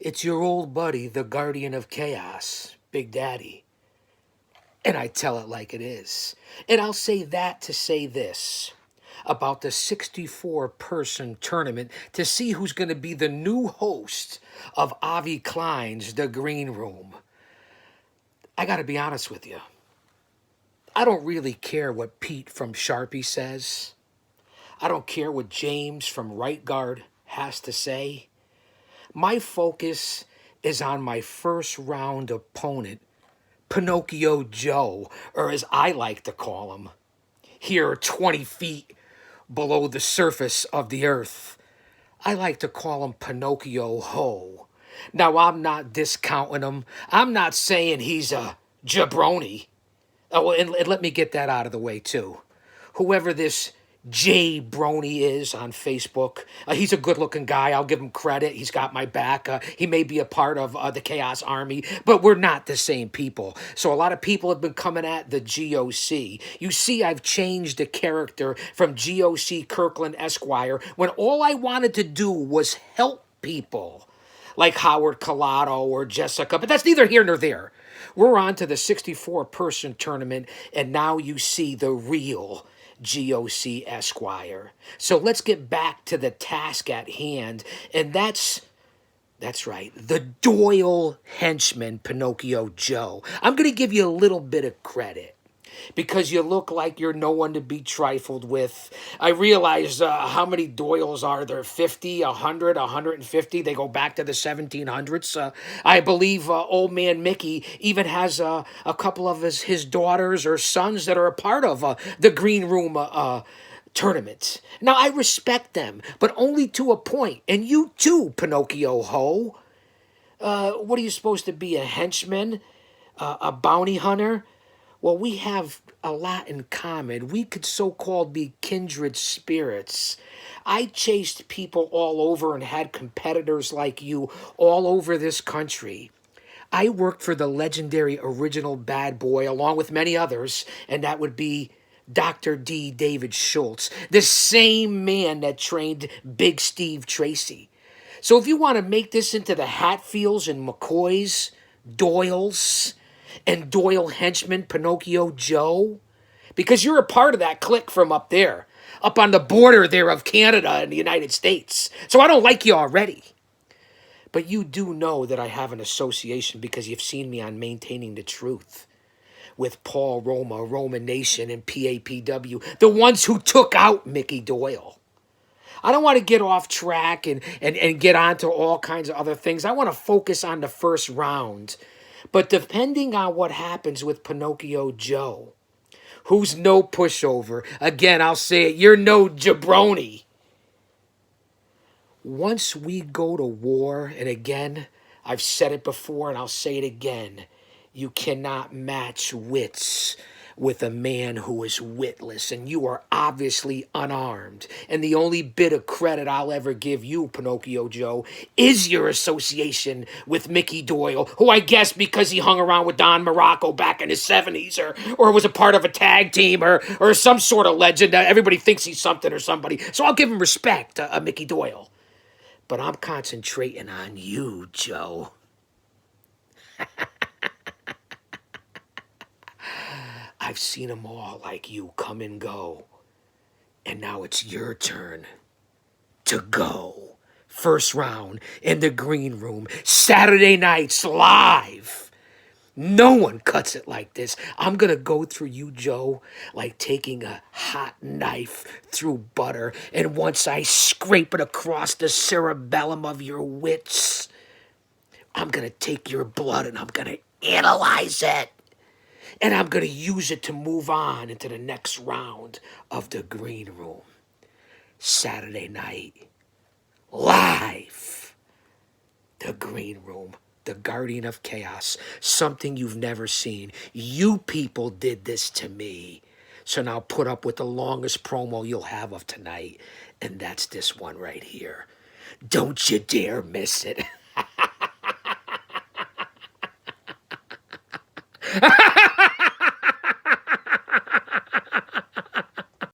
It's your old buddy, the guardian of chaos, Big Daddy. And I tell it like it is. And I'll say that to say this about the 64-person tournament to see who's going to be the new host of Avi Klein's The Green Room. I got to be honest with you. I don't really care what Pete from Sharpie says. I don't care what James from Right Guard has to say. My focus is on my first round opponent, Pinocchio Joe, or as I like to call him, here 20 feet below the surface of the earth. I like to call him Pinocchio Ho. Now, I'm not discounting him. I'm not saying he's a jabroni. Oh, and let me get that out of the way, too. Whoever this Jay Brony is on Facebook. He's a good-looking guy. I'll give him credit. He's got my back. He may be a part of the Chaos Army, but we're not the same people. So a lot of people have been coming at the G.O.C. You see, I've changed the character from G.O.C. Kirkland Esquire when all I wanted to do was help people like Howard Collado or Jessica, but that's neither here nor there. We're on to the 64-person tournament, and now you see the real G.O.C. Esquire. So let's get back to the task at hand, and that's right, the Doyle henchman, Pinocchio Joe. I'm going to give you a little bit of credit because you look like you're no one to be trifled with. I realize how many Doyles are there? 50, 100, 150? They go back to the 1700s. I believe old man Mickey even has a couple of his daughters or sons that are a part of the Green Room tournament. Now, I respect them, but only to a point. And you too, Pinocchio Ho. What are you supposed to be, a henchman? A bounty hunter? Well, we have a lot in common. We could so-called be kindred spirits. I chased people all over and had competitors like you all over this country. I worked for the legendary original bad boy along with many others, and that would be Dr. D. David Schultz, the same man that trained Big Steve Tracy. So if you want to make this into the Hatfields and McCoys, Doyles, and Doyle henchman Pinocchio Joe, because you're a part of that clique from up there, up on the border there of Canada and the United States. So I don't like you already. But you do know that I have an association because you've seen me on Maintaining the Truth with Paul Roma, Roma Nation, and PAPW, the ones who took out Mickey Doyle. I don't want to get off track and get onto all kinds of other things. I want to focus on the first round. But depending on what happens with Pinocchio Joe, who's no pushover, again, I'll say it, you're no jabroni. Once we go to war, and again, I've said it before and I'll say it again, you cannot match wits with a man who is witless, and you are obviously unarmed. And the only bit of credit I'll ever give you, Pinocchio Joe, is your association with Mickey Doyle, who I guess because he hung around with Don Morocco back in his 70s or was a part of a tag team or some sort of legend. Everybody thinks he's something or somebody. So I'll give him respect, Mickey Doyle. But I'm concentrating on you, Joe. I've seen them all like you come and go. And now it's your turn to go. First round in the Green Room. Saturday nights live. No one cuts it like this. I'm going to go through you, Joe, like taking a hot knife through butter. And once I scrape it across the cerebellum of your wits, I'm going to take your blood and I'm going to analyze it. And I'm going to use it to move on into the next round of the Green Room. Saturday night, live. The Green Room, the Guardian of Chaos, something you've never seen. You people did this to me. So now put up with the longest promo you'll have of tonight. And that's this one right here. Don't you dare miss it.